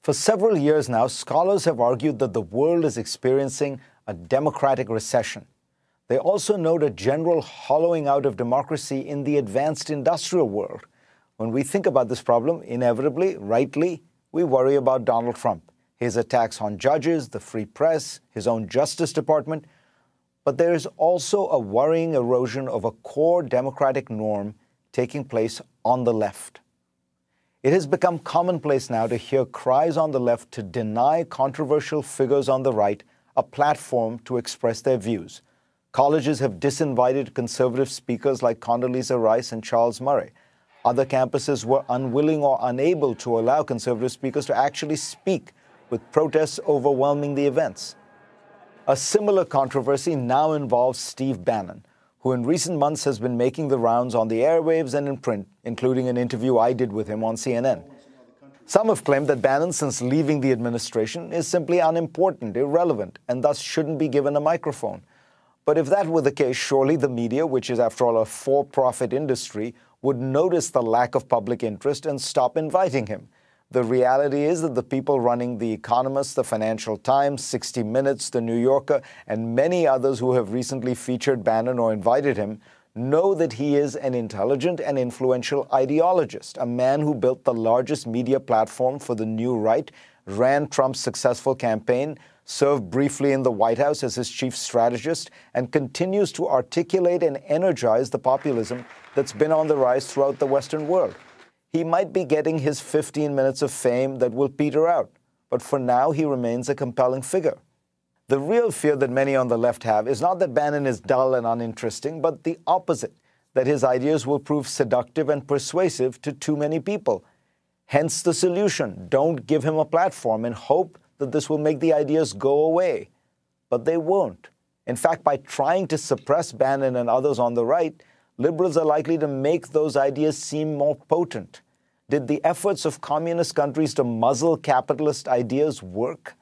For several years now, scholars have argued that the world is experiencing a democratic recession. They also note a general hollowing out of democracy in the advanced industrial world. When we think about this problem, inevitably, rightly, we worry about Donald Trump, his attacks on judges, the free press, his own Justice Department. But there is also a worrying erosion of a core democratic norm taking place on the left. It has become commonplace now to hear cries on the left to deny controversial figures on the right a platform to express their views. Colleges have disinvited conservative speakers like Condoleezza Rice and Charles Murray. Other campuses were unwilling or unable to allow conservative speakers to actually speak, with protests overwhelming the events. A similar controversy now involves Steve Bannon, who in recent months has been making the rounds on the airwaves and in print, including an interview I did with him on CNN. Some have claimed that Bannon, since leaving the administration, is simply unimportant, irrelevant, and thus shouldn't be given a microphone. But if that were the case, surely the media, which is after all a for-profit industry, would notice the lack of public interest and stop inviting him. The reality is that the people running The Economist, The Financial Times, 60 Minutes, The New Yorker, and many others who have recently featured Bannon or invited him know that he is an intelligent and influential ideologist, a man who built the largest media platform for the new right, ran Trump's successful campaign, served briefly in the White House as his chief strategist, and continues to articulate and energize the populism that's been on the rise throughout the Western world. He might be getting his 15 minutes of fame that will peter out, but for now he remains a compelling figure. The real fear that many on the left have is not that Bannon is dull and uninteresting, but the opposite, that his ideas will prove seductive and persuasive to too many people. Hence the solution: don't give him a platform and hope that this will make the ideas go away. But they won't. In fact, by trying to suppress Bannon and others on the right, liberals are likely to make those ideas seem more potent. Did the efforts of communist countries to muzzle capitalist ideas work?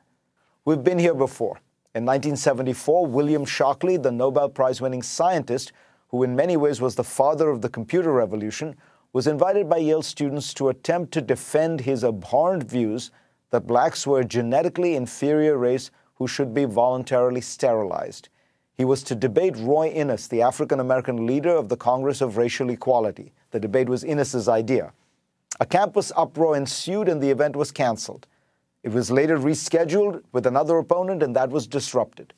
We've been here before. In 1974, William Shockley, the Nobel Prize-winning scientist, who in many ways was the father of the computer revolution, was invited by Yale students to attempt to defend his abhorrent views that blacks were a genetically inferior race who should be voluntarily sterilized. He was to debate Roy Innis, the African-American leader of the Congress of Racial Equality. The debate was Innis's idea. A campus uproar ensued and the event was canceled. It was later rescheduled with another opponent, and that was disrupted.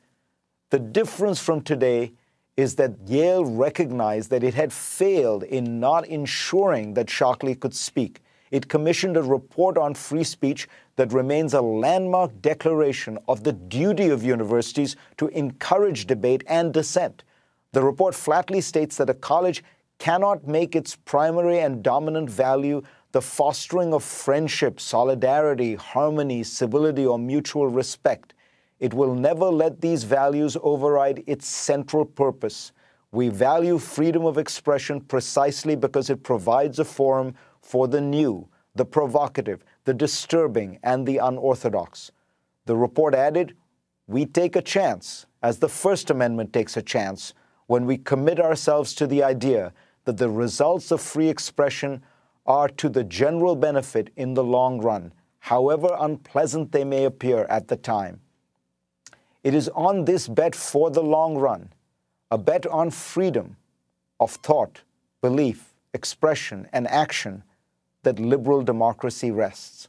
The difference from today is that Yale recognized that it had failed in not ensuring that Shockley could speak. It commissioned a report on free speech that remains a landmark declaration of the duty of universities to encourage debate and dissent. The report flatly states that a college cannot make its primary and dominant value the fostering of friendship, solidarity, harmony, civility, or mutual respect. It will never let these values override its central purpose. We value freedom of expression precisely because it provides a forum for the new, the provocative, the disturbing, and the unorthodox. The report added, "We take a chance, as the First Amendment takes a chance, when we commit ourselves to the idea that the results of free expression are to the general benefit in the long run, however unpleasant they may appear at the time." It is on this bet for the long run, a bet on freedom of thought, belief, expression, and action, that liberal democracy rests.